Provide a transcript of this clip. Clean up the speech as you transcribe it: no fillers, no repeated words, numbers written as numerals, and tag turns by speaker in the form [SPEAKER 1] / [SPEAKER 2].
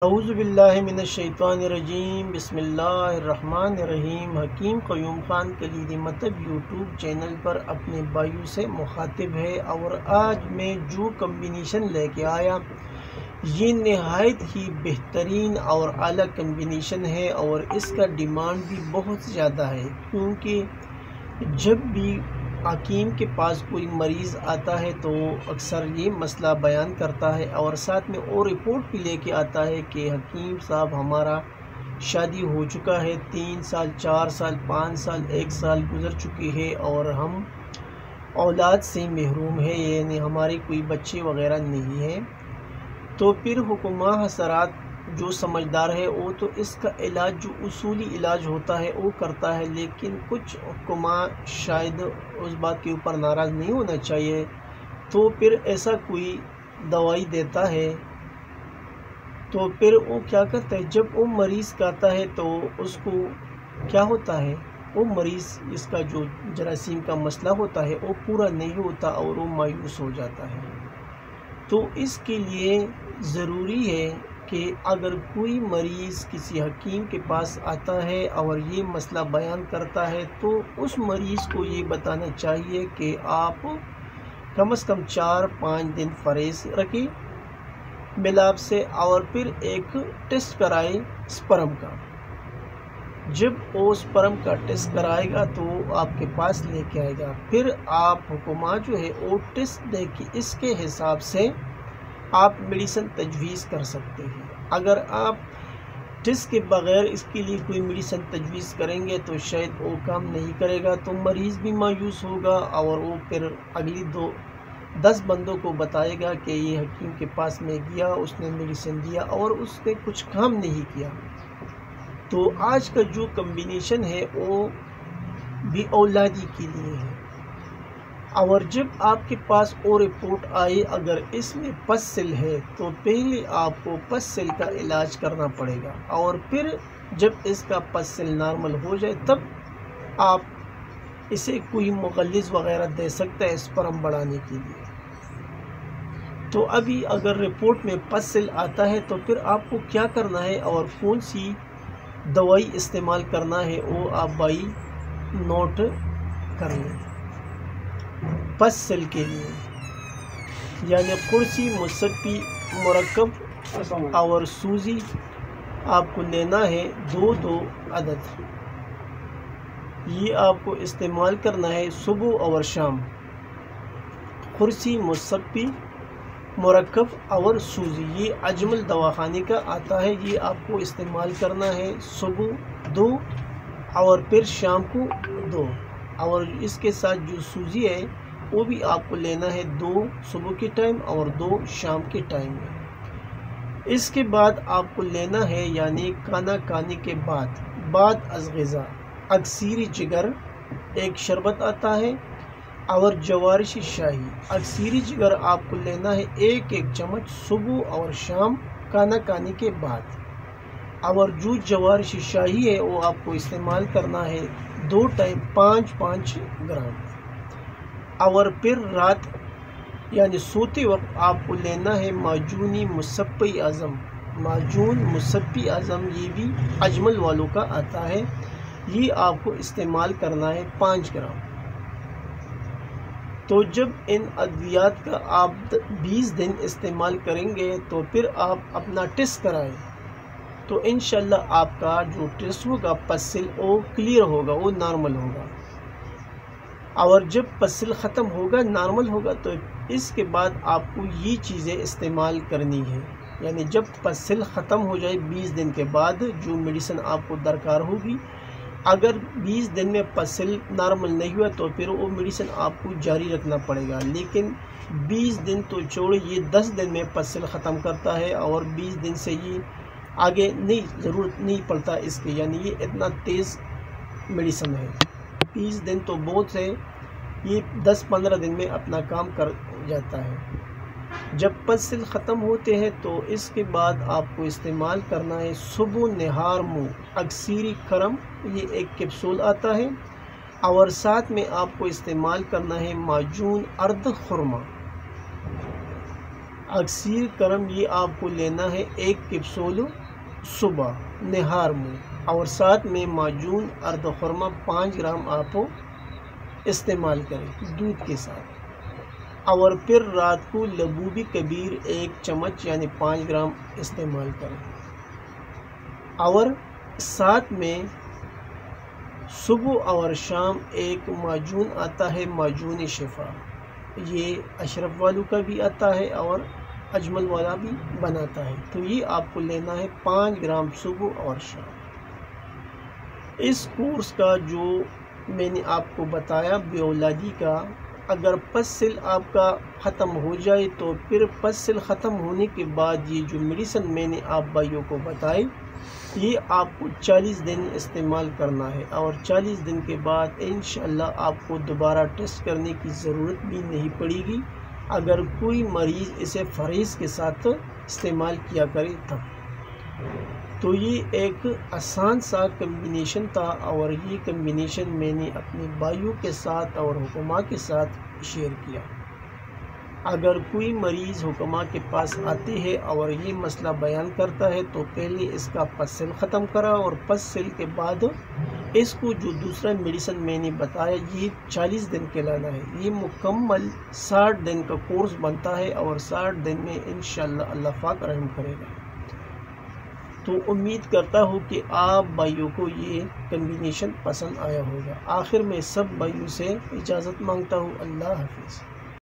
[SPEAKER 1] اعوذ باللہ من الشیطان الرجیم بسم اللہ الرحمن الرحیم۔ حکیم قیوم خان کلیدی مطلب یوٹیوب چینل پر اپنے بھائیوں سے مخاطب ہے، اور آج میں جو کمبینیشن لے کے آیا یہ نہایت ہی بہترین اور اعلیٰ کمبینیشن ہے، اور اس کا ڈیمانڈ بھی بہت زیادہ ہے، کیونکہ جب بھی حکیم کے پاس کوئی مریض آتا ہے تو اکثر یہ مسئلہ بیان کرتا ہے، اور ساتھ میں اور رپورٹ بھی لے کے آتا ہے کہ حکیم صاحب ہمارا شادی ہو چکا ہے، 3 سال 4 سال 5 سال 1 سال گزر چکی ہے، اور ہم اولاد سے محروم ہے، یعنی ہمارے کوئی بچے وغیرہ نہیں ہیں۔ تو پھر حکمہ حضرات جو سمجھدار ہے وہ تو اس کا علاج جو اصولی علاج ہوتا ہے وہ کرتا ہے، لیکن کچھ حکمہ شاید اس بات کے اوپر ناراض نہیں ہونا چاہیے، تو پھر ایسا کوئی دوائی دیتا ہے۔ تو پھر وہ کیا کرتا ہے، جب وہ مریض کہتا ہے تو اس کو کیا ہوتا ہے، وہ مریض اس کا جو جراثیم کا مسئلہ ہوتا ہے وہ پورا نہیں ہوتا اور وہ مایوس ہو جاتا ہے۔ تو اس کے لیے ضروری ہے کہ اگر کوئی مریض کسی حکیم کے پاس آتا ہے اور یہ مسئلہ بیان کرتا ہے تو اس مریض کو یہ بتانا چاہیے کہ آپ کم از کم 4-5 دن پرہیز رکھیں ملاپ سے، اور پھر ایک ٹیسٹ کرائے سپرم کا۔ جب وہ سپرم کا ٹیسٹ کرائے گا تو آپ کے پاس لے کے آئے گا، پھر آپ حکومہ جو ہے وہ ٹیسٹ دے کے اس کے حساب سے آپ میڈیسن تجویز کر سکتے ہیں۔ اگر آپ ٹیسٹ کے بغیر اس کے لیے کوئی میڈیسن تجویز کریں گے تو شاید وہ کام نہیں کرے گا، تو مریض بھی مایوس ہوگا، اور وہ پھر اگلی 10 بندوں کو بتائے گا کہ یہ حکیم کے پاس میں گیا، اس نے میڈیسن دیا اور اس نے کچھ کام نہیں کیا۔ تو آج کا جو کمبینیشن ہے وہ بھی اولادی کے لیے ہے، اور جب آپ کے پاس اور رپورٹ آئے اگر اس میں پس سیل ہے تو پہلے آپ کو پس سیل کا علاج کرنا پڑے گا، اور پھر جب اس کا پس سیل نارمل ہو جائے تب آپ اسے کوئی مغلظ وغیرہ دے سکتا ہے سپرم بڑھانے کے لیے۔ تو ابھی اگر رپورٹ میں پس سیل آتا ہے تو پھر آپ کو کیا کرنا ہے اور کون سی دوائی استعمال کرنا ہے وہ آپ بھائی نوٹ کر لیں۔ پس سیل کے لیے یعنی قرصی مصفی مرکب اور سوزی آپ کو لینا ہے 2 عدد، یہ آپ کو استعمال کرنا ہے صبح اور شام۔ قرصی مصفی مرکب اور سوزی یہ اجمل دواخانے کا آتا ہے، یہ آپ کو استعمال کرنا ہے صبح 2 اور پھر شام کو 2، اور اس کے ساتھ جو سوزی ہے وہ بھی آپ کو لینا ہے 2 صبح کے ٹائم اور 2 شام کے ٹائم میں۔ اس کے بعد آپ کو لینا ہے یعنی کھانا کھانے کے بعد از غذا اکثیر جگر ایک شربت آتا ہے، اور جوارش شاہی اکثیر جگر آپ کو لینا ہے 1 چمچ صبح اور شام کھانا کھانے کے بعد، اور جو جوارش شاہی ہے وہ آپ کو استعمال کرنا ہے 2 ٹائم 5-5 گرام، اور پھر رات یعنی سوتے وقت آپ کو لینا ہے معجونی مصفی اعظم۔ معجون مصفی اعظم یہ بھی اجمل والوں کا آتا ہے، یہ آپ کو استعمال کرنا ہے 5 گرام۔ تو جب ان ادویات کا آپ 20 دن استعمال کریں گے تو پھر آپ اپنا ٹیسٹ کرائیں، تو انشاءاللہ آپ کا جو ٹیسٹ ہوگا پس سیل وہ کلیئر ہوگا، وہ نارمل ہوگا، اور جب پس سیل ختم ہوگا نارمل ہوگا تو اس کے بعد آپ کو یہ چیزیں استعمال کرنی ہے، یعنی جب پس سیل ختم ہو جائے 20 دن کے بعد جو میڈیسن آپ کو درکار ہوگی، اگر 20 دن میں پس سیل نارمل نہیں ہوا تو پھر وہ میڈیسن آپ کو جاری رکھنا پڑے گا، لیکن 20 دن تو چھوڑ، یہ 10 دن میں پس سیل ختم کرتا ہے، اور 20 دن سے یہ آگے نہیں ضرورت نہیں پڑتا اس کے، یعنی یہ اتنا تیز میڈیسن ہے۔ 20 دن تو بہت ہے، یہ 10-15 دن میں اپنا کام کر جاتا ہے۔ جب پس سیل ختم ہوتے ہیں تو اس کے بعد آپ کو استعمال کرنا ہے صبح نہار منہ اکثیر کرم، یہ 1 کیپسول آتا ہے، اور ساتھ میں آپ کو استعمال کرنا ہے معجون ارد خرما، اکثیر کرم یہ آپ کو لینا ہے 1 کیپسول صبح نہار میں، اور ساتھ میں معجون ارد خرما 5 گرام آپ استعمال کریں دودھ کے ساتھ، اور پھر رات کو لبوبی کبیر 1 چمچ یعنی 5 گرام استعمال کریں، اور ساتھ میں صبح اور شام ایک معجون آتا ہے معجون شفا، یہ اشرف والوں کا بھی آتا ہے اور اجمل والا بھی بناتا ہے، تو یہ آپ کو لینا ہے 5 گرام صبح اور شام۔ اس کورس کا جو میں نے آپ کو بتایا بے اولادی کا، اگر پس سل آپ کا ختم ہو جائے تو پھر پس سل ختم ہونے کے بعد یہ جو میڈیسن میں نے آپ بھائیوں کو بتائی، یہ آپ کو 40 دن استعمال کرنا ہے، اور 40 دن کے بعد انشاءاللہ آپ کو دوبارہ ٹیسٹ کرنے کی ضرورت بھی نہیں پڑے گی، اگر کوئی مریض اسے فریض کے ساتھ استعمال کیا کرے تب۔ تو یہ ایک آسان سا کمبینیشن تھا، اور یہ کمبینیشن میں نے اپنے بھائیوں کے ساتھ اور حکماء کے ساتھ شیئر کیا۔ اگر کوئی مریض حکماء کے پاس آتے ہے اور یہ مسئلہ بیان کرتا ہے تو پہلے اس کا پس سل ختم کرا، اور پس سل کے بعد اس کو جو دوسرا میڈیسن میں نے بتایا یہ 40 دن کے لانا ہے، یہ مکمل 60 دن کا کورس بنتا ہے، اور 60 دن میں انشاءاللہ اللہ پاک رحم کرے گا۔ تو امید کرتا ہوں کہ آپ بھائیوں کو یہ کمبینیشن پسند آیا ہوگا۔ آخر میں سب بھائیوں سے اجازت مانگتا ہوں، اللہ حافظ۔